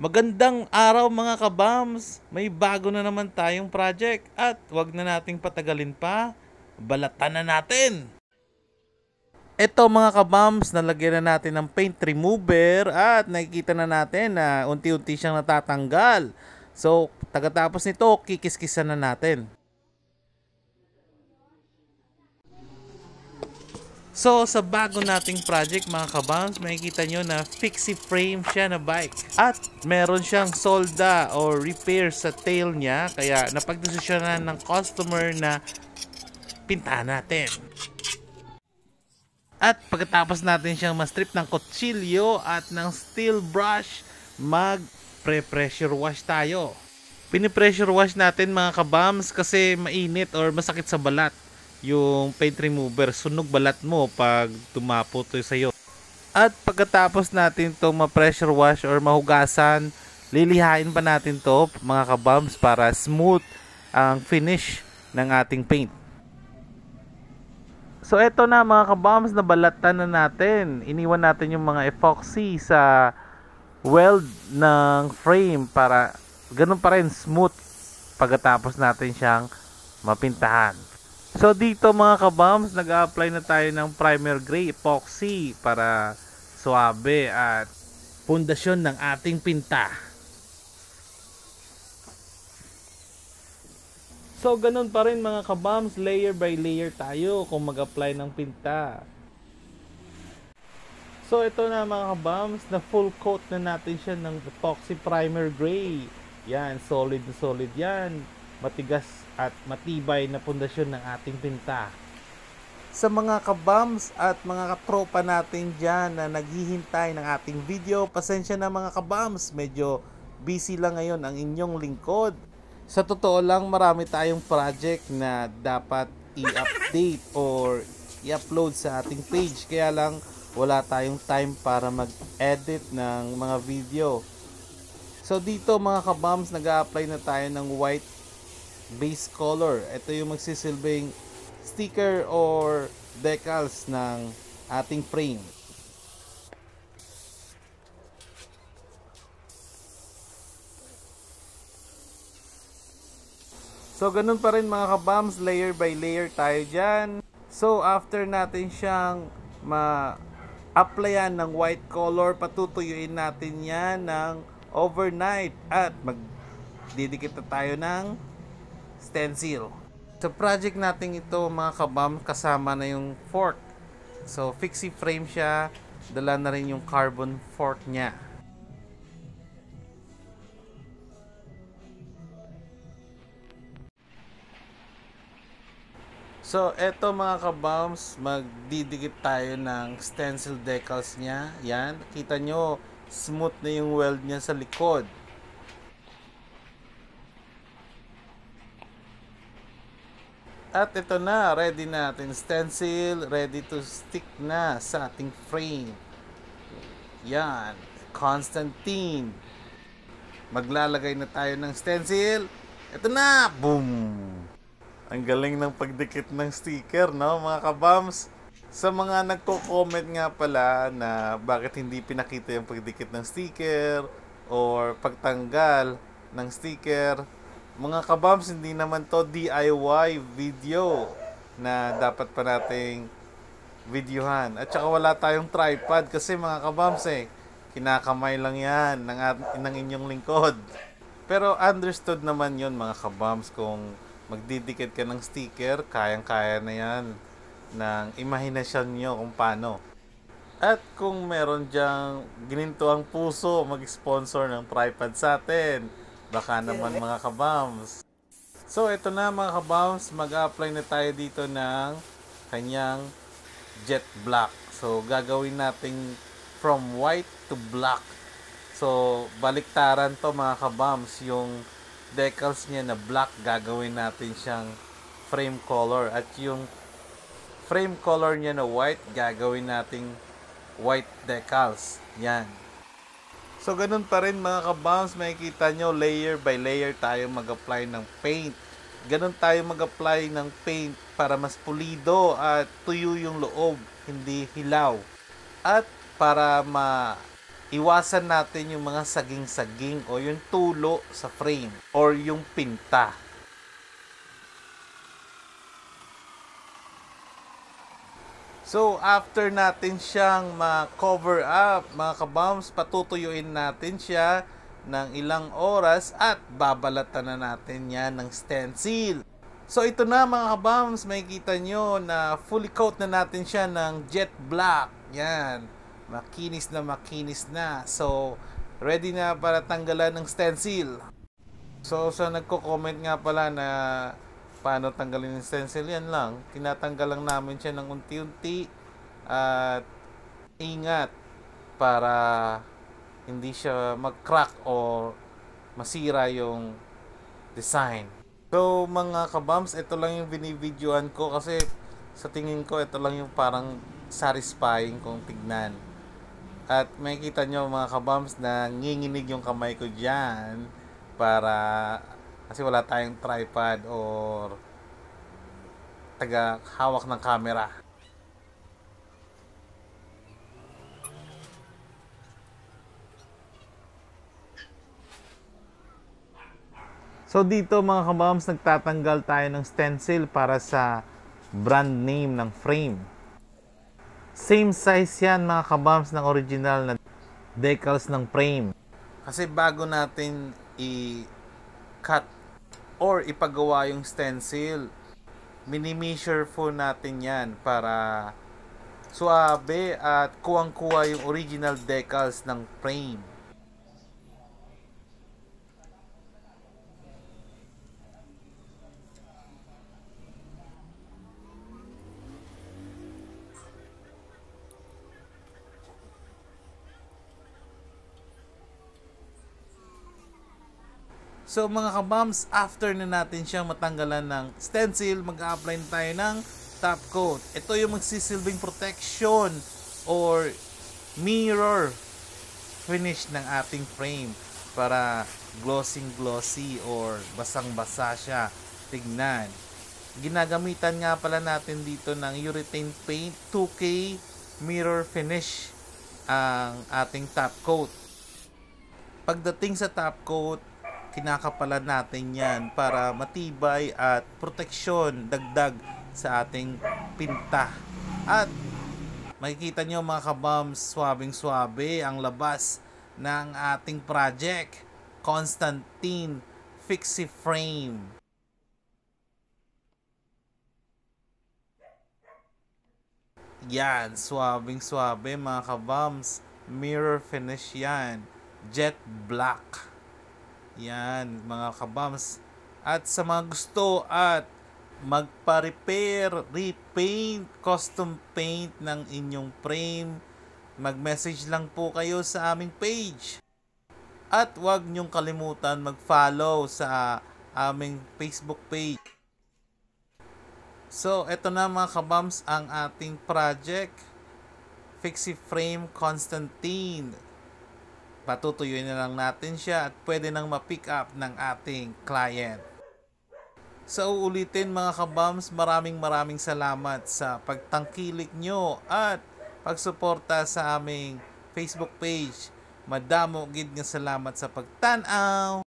Magandang araw mga kabams! May bago na naman tayong project at wag na nating patagalin pa. Balatan na natin! Ito mga kabams, nalagyan na natin ng paint remover at nakikita na natin na unti-unti siyang natatanggal. So, tagatapos nito, kikiskisan na natin. So, sa bago nating project mga kabams, makikita nyo na fixie frame siya na bike. At meron siyang solda or repair sa tail niya. Kaya napagdesisyonan ng customer na pintahan natin. At pagkatapos natin siyang ma-strip ng kutsilyo at ng steel brush, mag-pressure wash tayo. Pini-pressure wash natin mga kabams kasi mainit or masakit sa balat yung paint remover, sunog balat mo pag tumapo to sa'yo. At pagkatapos natin itong ma-pressure wash or mahugasan, lilihain pa natin to mga kabams para smooth ang finish ng ating paint. So eto na mga kabams, nabalatan na natin. Iniwan natin yung mga epoxy sa weld ng frame para ganun pa rin smooth pagkatapos natin siyang mapintahan. So dito mga kabams, nag-a-apply na tayo ng primer gray epoxy para suabe at pundasyon ng ating pinta. So ganun pa rin mga kabams, layer by layer tayo kung mag-apply ng pinta. So ito na mga kabams, na full coat na natin siya ng epoxy primer gray. Yan, solid na solid yan. Matigas at matibay na pundasyon ng ating pinta. Sa mga kabams at mga katropa natin dyan na naghihintay ng ating video, pasensya na mga kabams, medyo busy lang ngayon ang inyong lingkod. Sa totoo lang, marami tayong project na dapat i-update or i-upload sa ating page, kaya lang wala tayong time para mag-edit ng mga video. So dito mga kabams, nag-a-apply na tayo ng white base color. Ito yung magsisilbing sticker or decals ng ating frame. So ganun pa rin mga kabams, layer by layer tayo dyan. So after natin siyang ma-applyan ng white color, patutuyuin natin yan ng overnight at magdidikit na tayo ng stencil. Sa project natin ito mga kabam, kasama na yung fork. So fixie frame siya, dala na rin yung carbon fork niya. So eto mga kabams, magdidikit tayo ng stencil decals niya. Yan, kita nyo smooth na yung weld niya sa likod. At ito na, ready na ating stencil, ready to stick na sa ating frame. Yan, Constantine. Maglalagay na tayo ng stencil. Ito na, boom! Ang galing ng pagdikit ng sticker, no mga kabams? Sa mga nagko-comment nga pala na bakit hindi pinakita yung pagdikit ng sticker or pagtanggal ng sticker, mga kabams, hindi naman to DIY video na dapat pa nating videohan. At saka wala tayong tripod kasi mga kabams kinakamay lang yan ng inyong lingkod. Pero understood naman yon mga kabams, kung magdidikit ka ng sticker, kayang-kaya na yan ng imahinasyon nyo kung paano. At kung meron dyang gininto ang puso mag-sponsor ng tripod sa atin, baka naman mga kabams. So ito na mga kabams, mag-apply na tayo dito ng kanyang jet black. So gagawin natin from white to black. So baliktaran to mga kabams, yung decals niya na black, gagawin natin siyang frame color. At yung frame color niya na white, gagawin nating white decals. Yan. So ganun pa rin mga kabams, makikita nyo layer by layer tayo mag-apply ng paint. Ganun tayo mag-apply ng paint para mas pulido at tuyo yung loob, hindi hilaw. At para iwasan natin yung mga saging-saging o yung tulo sa frame or yung pinta. So, after natin siyang ma-cover up, mga kabams, patutuyuin natin siya ng ilang oras at babalatan na natin yan ng stencil. So, ito na mga kabams, makikita nyo na fully coat na natin siya ng jet black. Yan, makinis na. So, ready na para tanggalan ng stencil. So, sa nagko-comment nga pala na paano tanggalin yung stencil, yan lang. Tinatanggal lang namin siya ng unti-unti at ingat para hindi siya mag-crack o masira yung design. So, mga kabams, ito lang yung binibidyoan ko kasi sa tingin ko ito lang yung parang satisfying kong tignan. At makikita nyo mga kabams na nginginig yung kamay ko dyan para kasi wala tayong tripod or taga hawak ng camera. So dito mga kabams, nagtatanggal tayo ng stencil para sa brand name ng frame. Same size yan mga kabams ng original na decals ng frame. Kasi bago natin i-cut or ipagawa yung stencil, mini-measure po natin yan para suabe at kuwang-kuwa yung original decals ng frame. So mga kabams, after na natin siyang matanggalan ng stencil, mag-a-apply na tayo ng top coat. Ito yung magsisilbing protection or mirror finish ng ating frame para glossy or basang-basa siya tignan. Ginagamitan nga pala natin dito ng urethane paint 2K mirror finish ang ating top coat. Pagdating sa top coat, kinakapalan natin yan para matibay at proteksyon dagdag sa ating pinta. At makikita nyo mga kabams, swabing-swabe ang labas ng ating project, Constantine Fixie Frame. Yan, swabing-swabe mga kabams, mirror finish yan, jet black. Yan mga kabams. At sa mga gusto at magpa-repair, repaint, custom paint ng inyong frame, mag-message lang po kayo sa aming page. At huwag nyong kalimutan mag-follow sa aming Facebook page. So, eto na mga kabams ang ating project, Fixie Frame Constantine. Patutuyuin na lang natin siya at pwede nang ma-pick up ng ating client. So ulitin mga kabams, maraming salamat sa pagtangkilik nyo at pagsuporta sa aming Facebook page. Madamo gid nga salamat sa pagtanaw.